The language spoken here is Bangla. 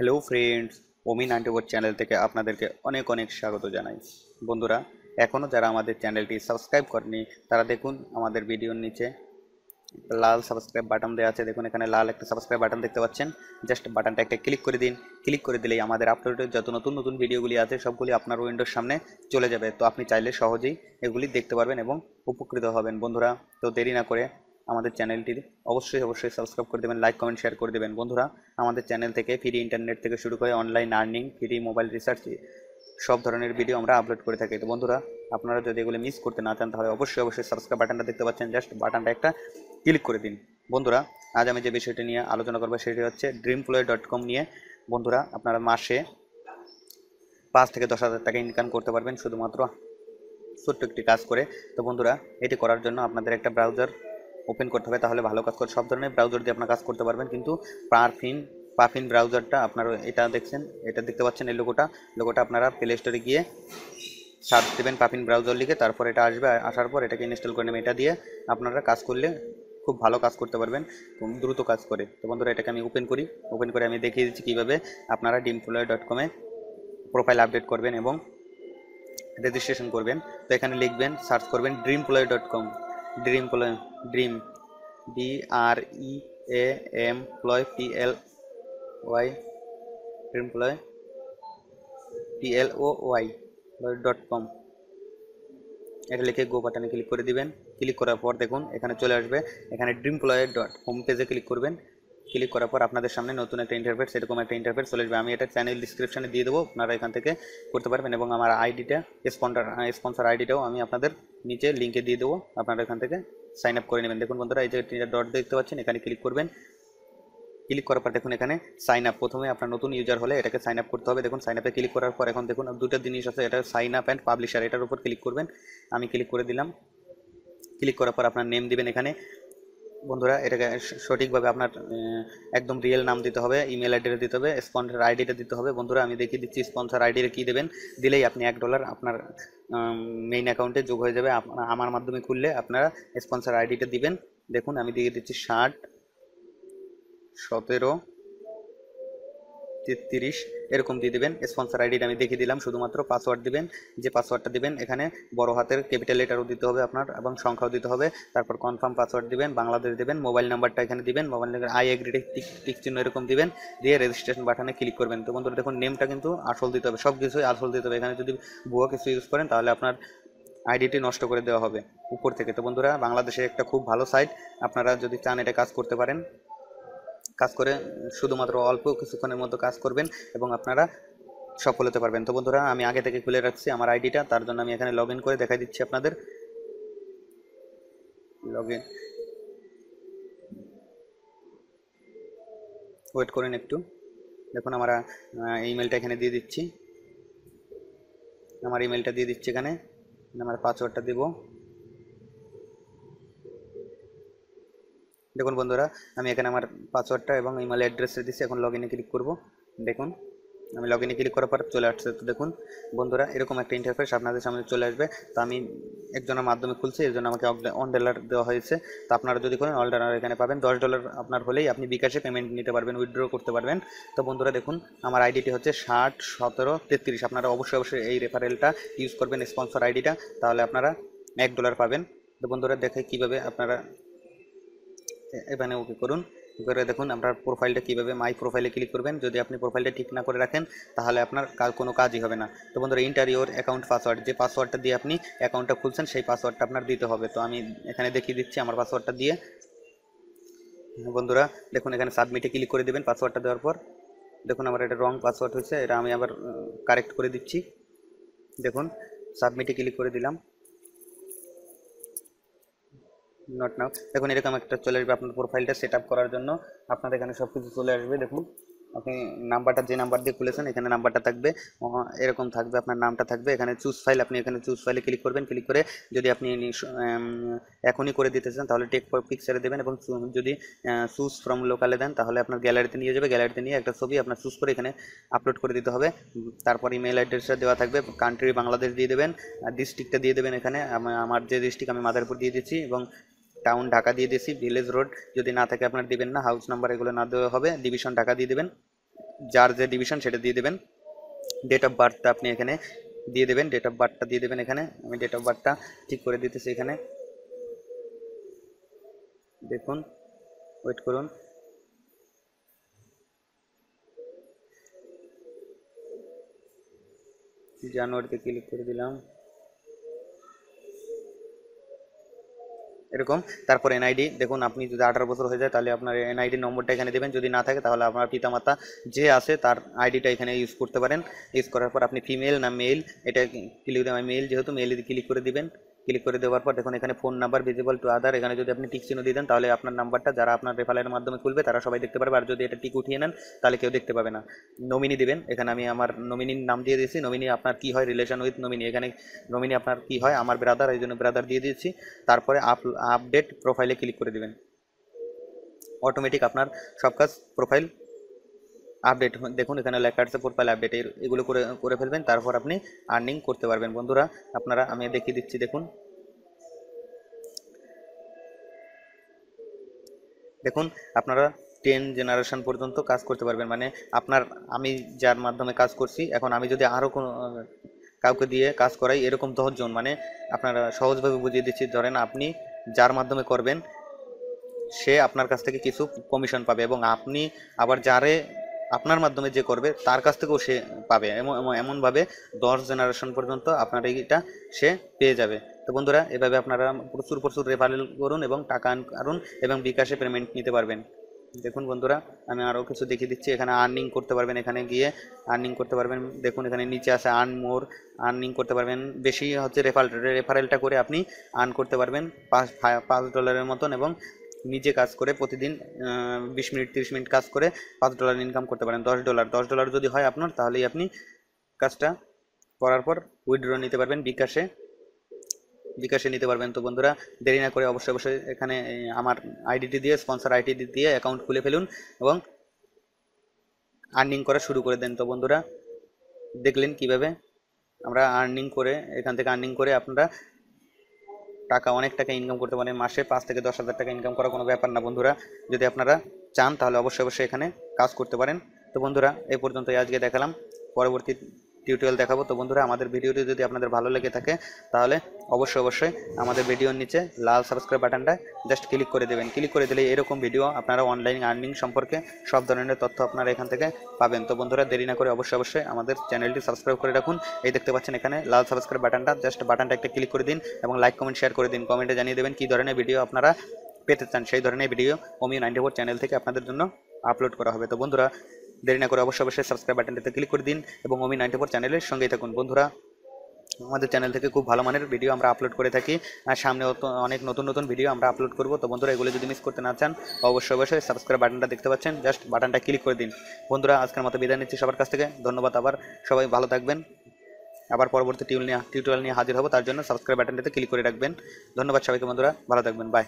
হ্যালো ফ্রেন্ডস, ওমি 94 চ্যানেল থেকে আপনাদেরকে অনেক অনেক স্বাগত জানাই। বন্ধুরা, এখনও যারা আমাদের চ্যানেলটি সাবস্ক্রাইব করেনি তারা দেখুন আমাদের ভিডিওর নিচে লাল সাবস্ক্রাইব বাটন দেওয়া আছে। দেখুন এখানে লাল একটা সাবস্ক্রাইব বাটন দেখতে পাচ্ছেন। জাস্ট বাটনটা একটা ক্লিক করে দিন। ক্লিক করে দিলেই আমাদের আপলোডের যত নতুন নতুন ভিডিওগুলি আছে সবগুলি আপনার উইন্ডোর সামনে চলে যাবে। তো আপনি চাইলে সহজেই এগুলি দেখতে পারবেন এবং উপকৃত হবেন। বন্ধুরা, তো দেরি না করে আমাদের চ্যানেলটির অবশ্যই সাবস্ক্রাইব করে দেবেন, লাইক কমেন্ট শেয়ার করে দেবেন। বন্ধুরা, আমাদের চ্যানেল থেকে ফ্রি ইন্টারনেট থেকে শুরু করে online earning, free mobile research সব ধরনের ভিডিও আমরা আপলোড করে থাকি। তো বন্ধুরা, আপনারা যদি এগুলো মিস করতে না চান তাহলে অবশ্যই সাবস্ক্রাইব বাটনটা দেখতে পাচ্ছেন, জাস্ট বাটনটা একটা ক্লিক করে দিন। বন্ধুরা, আজ আমি যে বিষয়টি নিয়ে আলোচনা করবো সেটি হচ্ছে dreamflow.com নিয়ে। বন্ধুরা, আপনারা মাসে 5 থেকে 10 হাজার টাকা ইনকাম করতে পারবেন শুধুমাত্র ছোট্ট একটি কাজ করে। তো বন্ধুরা, এটি করার জন্য আপনাদের একটা ব্রাউজার ওপেন করতে হবে, তাহলে ভালো কাজ করে। সব ধরনের ব্রাউজার দিয়ে আপনার কাজ করতে পারবেন, কিন্তু পাফিন ব্রাউজারটা আপনারা এটা দেখছেন, এটা দেখতে পাচ্ছেন এই লোগোটা আপনারা প্লে স্টোরে গিয়ে সার্চ দেবেন পাফিন ব্রাউজার লিখে, তারপর এটা আসবে। আসার পর এটাকে ইনস্টল করে নেবেন। এটা দিয়ে আপনারা কাজ করলে খুব ভালো কাজ করতে পারবেন, খুব দ্রুত কাজ করে। তো বন্ধুরা, এটাকে আমি ওপেন করে আমি দেখিয়ে দিচ্ছি কীভাবে আপনারা dreamflow.com-এ প্রোফাইল আপডেট করবেন এবং রেজিস্ট্রেশন করবেন। তো এখানে লিখবেন, সার্চ করবেন dreamflow.com। Dream DREAMPLOY dreamfloy.com। এটা লিখে গো বাটনে ক্লিক করে দিবেন। ক্লিক করার পর দেখুন এখানে চলে আসবে। এখানে হোম পেজে ক্লিক করবেন। ক্লিক করার পর আপনাদের সামনে নতুন একটা ইন্টারফেস, এরকম একটা ইন্টারফেস চলে আসবে। আমি এটা চ্যানেল ডিসক্রিপশনে দিয়ে দেবো, আপনারা এখান থেকে করতে পারবেন। এবং আমার আইডিটা, স্পন্সর আইডিটাও আমি আপনাদের নিচে লিঙ্কে দিয়ে দেবো, আপনারা এখান থেকে সাইন আপ করে নেবেন। দেখুন বন্ধুরা, এই যে ডট দেখতে পাচ্ছেন, এখানে ক্লিক করবেন। ক্লিক করার পর দেখুন এখানে সাইন আপ, প্রথমে আপনার নতুন ইউজার হলে এটাকে সাইন আপ করতে হবে। দেখুন সাইন আপে ক্লিক করার পর এখন দেখুন দুটো জিনিস আছে, এটা সাইন আপ অ্যান্ড পাবলিশার, এটার উপর ক্লিক করবেন। আমি ক্লিক করে দিলাম। ক্লিক করার পর আপনার নেম দিবেন এখানে। বন্ধুরা, এটাকে সঠিকভাবে আপনার একদম রিয়েল নাম দিতে হবে, ইমেল অ্যাড্রেস দিতে হবে, স্পন্সর আইডিটা দিতে হবে। বন্ধুরা, আমি দেখিয়ে দিচ্ছি স্পন্সর আইডিটা কী দেবেন। দিলেই আপনি $1 আপনার মেইন অ্যাকাউন্টে যোগ হয়ে যাবে। আমার মাধ্যমে খুললে আপনারা স্পন্সর আইডিটা দিবেন। দেখুন আমি দিয়ে দিচ্ছি 60 17 33 এরকম দিয়ে দেবেন। স্পন্সর আইডিটা আমি দেখিয়ে দিলাম। শুধুমাত্র পাসওয়ার্ড দিবেন, যে পাসওয়ার্ডটা দিবেন এখানে বড় হাতের ক্যাপিটাল লেটারও দিতে হবে আপনার, এবং সংখ্যাও দিতে হবে। তারপর কনফার্ম পাসওয়ার্ড দিবেন, বাংলাদেশ দিবেন, মোবাইল নাম্বারটা এখানে দিবেন, mobile number I agree tick চিহ্ন এরকম দিবেন, দিয়ে রেজিস্ট্রেশন বাটনে ক্লিক করবেন। তো বন্ধুরা দেখুন, নেমটা কিন্তু আসল দিতে হবে, সব কিছুই আসল দিতে হবে। এখানে যদি ভুয়া কিছু ইউজ করেন তাহলে আপনার আইডিটি নষ্ট করে দেওয়া হবে উপর থেকে। তো বন্ধুরা, বাংলাদেশে একটা খুব ভালো সাইট, আপনারা যদি চান এটা কাজ করতে পারেন। কাজ করে শুধুমাত্র অল্প কিছুক্ষণের মধ্যে কাজ করবেন এবং আপনারা সফল হতে পারবেন। তো বন্ধুরা, আমি আগে থেকে খুলে রাখছি আমার আইডিটা, তার জন্য আমি এখানে লগ ইন করে দেখাই দিচ্ছি আপনাদের। লগ ইন, ওয়েট করেন একটু। দেখুন আমার ইমেলটা এখানে দিয়ে দিচ্ছি, এখানে আমার পাসওয়ার্ডটা দিব। দেখুন বন্ধুরা, আমি এখানে আমার পাসওয়ার্ডটা এবং ইমেল অ্যাড্রেসটা দিচ্ছি। এখন লগ ইনে ক্লিক করব। দেখুন আমি লগ ইনে ক্লিক করার পর চলে আসছে। তো দেখুন বন্ধুরা, এরকম একটা ইন্টারফেস আপনাদের সামনে চলে আসবে। তো আমি একজনের মাধ্যমে খুলছি, এর জন্য আমাকে $1 দেওয়া হয়েছে। তো আপনারা যদি করেন $1 এখানে পাবেন। $10 আপনার হলেই আপনি বিকাশে পেমেন্ট নিতে পারবেন, উইথড্র করতে পারবেন। তো বন্ধুরা দেখুন, আমার আইডিটি হচ্ছে 60 17 33। আপনারা অবশ্যই এই রেফারেলটা ইউজ করবেন, স্পন্সর আইডিটা, তাহলে আপনারা $1 পাবেন। তো বন্ধুরা, দেখে কীভাবে আপনারা এখানে ওকে করুন। করে দেখুন আপনার প্রোফাইলটা কীভাবে, মাই প্রোফাইলে ক্লিক করবেন। যদি আপনি প্রোফাইলটা ঠিক না করে রাখেন তাহলে আপনার কোনো কাজই হবে না। তো বন্ধুরা, ইন্টার ইউর অ্যাকাউন্ট পাসওয়ার্ড, যে পাসওয়ার্ডটা দিয়ে আপনি অ্যাকাউন্টটা খুলছেন সেই পাসওয়ার্ডটা আপনার দিতে হবে। তো আমি এখানে দেখিয়ে দিচ্ছি আমার পাসওয়ার্ডটা দিয়ে। বন্ধুরা দেখুন, এখানে সাবমিটে ক্লিক করে দেবেন। পাসওয়ার্ডটা দেওয়ার পর দেখুন আমার এটা রং পাসওয়ার্ড হয়েছে, এটা আমি আবার কারেক্ট করে দিচ্ছি। দেখুন সাবমিটে ক্লিক করে দিলাম। Not now. দেখুন এরকম একটা চলে আসবে আপনার প্রোফাইলটা সেট আপ করার জন্য। আপনার এখানে সব কিছু চলে আসবে। দেখুন আপনি নাম্বারটা, যে নাম্বার দিয়ে খুলেছেন এখানে নাম্বারটা থাকবে, এরকম থাকবে, আপনার নামটা থাকবে। এখানে চুজ ফাইল, আপনি এখানে চুজ ফাইলে ক্লিক করবেন। ক্লিক করে যদি আপনি এখনই করে দিতে চান তাহলে টেক পিকচারে দেবেন, এবং যদি চুজ ফ্রম লোকালে দেন তাহলে আপনার গ্যালারিতে নিয়ে যাবে। গ্যালারিতে নিয়ে একটা ছবি আপনার চুজ করে এখানে আপলোড করে দিতে হবে। তারপর ইমেল অ্যাড্রেসটা দেওয়া থাকবে, কান্ট্রি বাংলাদেশ দিয়ে দেবেন, ডিস্ট্রিক্টটা দিয়ে দেবেন। এখানে আমার যে ডিস্ট্রিক্ট আমি মাদারীপুর দিয়ে দিচ্ছি, এবং টাউন ঢাকা দিয়ে দিয়েছি। ভিলেজ রোড যদি না থাকে আপনার দিবেন না, হাউস নাম্বার এগুলো না দেওয়া হবে। ডিভিশন ঢাকা দিয়ে দেবেন, যার যে ডিভিশন সেটা দিয়ে দেবেন। ডেট অফ বার্থটা আপনি এখানে দিয়ে দেবেন, ডেট অফ বার্থটা দিয়ে দেবেন এখানে। আমি ডেট অফ বার্থটা ঠিক করে দিতেছি এখানে, দেখুন, ওয়েট করুন। জানুয়ারিতে ক্লিক করে দিলাম, এরকম। তারপর এনআইডি দেখুন, আপনি যদি 18 বছর হয়ে যায় তাহলে আপনার এনআইডি নম্বরটা এখানে দেবেন, যদি না থাকে তাহলে আপনার পিতামাতা যে আছে তার আইডিটা এখানে ইউজ করতে পারেন। ইউজ করার পর আপনি ফিমেল না মেল এটা ক্লিক দেবেন, মেল যেহেতু মেল ক্লিক করে দিবেন। ক্লিক করে দেওয়ার পর দেখুন এখানে phone number visible to other, এখানে যদি আপনি টিক চিহ্ন দিয়ে দেন তাহলে আপনার নাম্বারটা যারা আপনার রেফারেলের মাধ্যমে খুলবে তারা সবাই দেখতে পারবে, আর যদি এটা টিক উঠিয়ে নেন তাহলে কেউ দেখতে পাবে না। নমিনি দিবেন, এখানে আমি আমার নমিনির নাম দিয়ে দিয়েছি। নমিনি আপনার কি হয়, রিলেশন উইথ নমিনি, এখানে নমিনি আপনার কি হয়, আমার ব্রাদার, এই জন্য ব্রাদার দিয়ে দিয়েছি। তারপরে আপডেট প্রোফাইলে ক্লিক করে দিবেন, অটোমেটিক আপনার সব কাজ প্রোফাইল আপডেট। দেখুন এখানে লেখা আছে প্রোফাইল আপডেট, এগুলো করে করে ফেলবেন, তারপর আপনি আর্নিং করতে পারবেন। বন্ধুরা আপনারা, আমি দেখিয়ে দিচ্ছি, দেখুন দেখুন আপনারা 10 জেনারেশন পর্যন্ত কাজ করতে পারবেন। মানে আপনার, আমি যার মাধ্যমে কাজ করছি, এখন আমি যদি আরও কোনো কাউকে দিয়ে কাজ করাই, এরকম 10 জন, মানে আপনারা সহজভাবে বুঝিয়ে দিচ্ছি, ধরেন আপনি যার মাধ্যমে করবেন সে আপনার কাছ থেকে কিছু কমিশন পাবে, এবং আপনি আবার যারে আপনার মাধ্যমে যে করবে তার কাছ থেকেও সে পাবে। এমনভাবে 10 জেনারেশন পর্যন্ত আপনার এইটা সে পেয়ে যাবে। তো বন্ধুরা এভাবে আপনারা প্রচুর প্রচুর রেফারেল করুন এবং টাকা আনুন এবং বিকাশে পেমেন্ট নিতে পারবেন। দেখুন বন্ধুরা আমি আরও কিছু দেখিয়ে দিচ্ছি, এখানে আর্নিং করতে পারবেন, এখানে গিয়ে আর্নিং করতে পারবেন। দেখুন এখানে নিচে আছে আর্ন মোর, আর্নিং করতে পারবেন। বেশি হচ্ছে রেফারেলটা করে আপনি আর্ন করতে পারবেন $5 মতন, এবং নিজে কাজ করে প্রতিদিন 20 মিনিট 30 মিনিট কাজ করে $5 ইনকাম করতে পারেন। $10 যদি হয় আপনার, তাহলেই আপনি কাজটা করার পর উইথড্র নিতে পারবেন, বিকাশে নিতে পারবেন। তো বন্ধুরা দেরি না করে অবশ্যই অবশ্যই এখানে আমার আইডিটি দিয়ে, স্পন্সর আইডিটি দিয়ে অ্যাকাউন্ট খুলে ফেলুন এবং আর্নিং করা শুরু করে দেন। তো বন্ধুরা দেখলেন কিভাবে আমরা আর্নিং করে, এখান থেকে আর্নিং করে আপনারা টাকা, অনেক টাকা ইনকাম করতে পারেন। মাসে 5 থেকে 10 হাজার টাকা ইনকাম করা কোনো ব্যাপার না বন্ধুরা। যদি আপনারা চান তাহলে অবশ্যই অবশ্যই এখানে কাজ করতে পারেন। তো বন্ধুরা এই পর্যন্তই আজকে দেখালাম, পরবর্তী টিউটোরিয়াল দেখাবো। তো বন্ধুরা আমাদের ভিডিওটি যদি আপনাদের ভালো লেগে থাকে তাহলে অবশ্যই অবশ্যই আমাদের ভিডিওর নিচে লাল সাবস্ক্রাইব বাটনটা জাস্ট ক্লিক করে দেবেন। ক্লিক করে দিলে এরকম ভিডিও আপনারা অনলাইন আর্নিং সম্পর্কে সব ধরনের তথ্য আপনারা এখান থেকে পাবেন। তো বন্ধুরা দেরি না করে অবশ্যই অবশ্যই আমাদের চ্যানেলটি সাবস্ক্রাইব করে রাখুন। এই দেখতে পাচ্ছেন এখানে লাল সাবস্ক্রাইব বাটনটা, জাস্ট বাটনটা একটা ক্লিক করে দিন এবং লাইক কমেন্ট শেয়ার করে দিন। কমেন্টে জানিয়ে দেবেন কী ধরনের ভিডিও আপনারা পেতে চান, সেই ধরনের ভিডিও OMI94 চ্যানেল থেকে আপনাদের জন্য আপলোড করা হবে। তো বন্ধুরা দেরি না করে অবশ্যই অবশ্যই সাবস্ক্রাইব বাটনটিতে ক্লিক করে দিন এবং OMI94 চ্যানেলের সঙ্গেই থাকুন। বন্ধুরা আমাদের চ্যানেল থেকে খুব ভালো মানের ভিডিও আমরা আপলোড করে থাকি, আর সামনে অনেক নতুন নতুন ভিডিও আমরা আপলোড করব। তো বন্ধুরা এগুলো যদি মিস করতে না চান অবশ্যই অবশ্যই সাবস্ক্রাইব বাটনটা দেখতে পাচ্ছেন, জাস্ট বাটনটা ক্লিক করে দিন। বন্ধুরা আজকের মতো বিদায় নিচ্ছি সবার কাছ থেকে, ধন্যবাদ। আবার সবাই ভালো থাকবেন, আবার পরবর্তী টিউটোরিয়াল নিয়ে হাজির হব, তার জন্য সাবস্ক্রাইব বাটনটাতে ক্লিক করে রাখবেন। ধন্যবাদ সবাইকে বন্ধুরা, ভালো থাকবেন, বাই।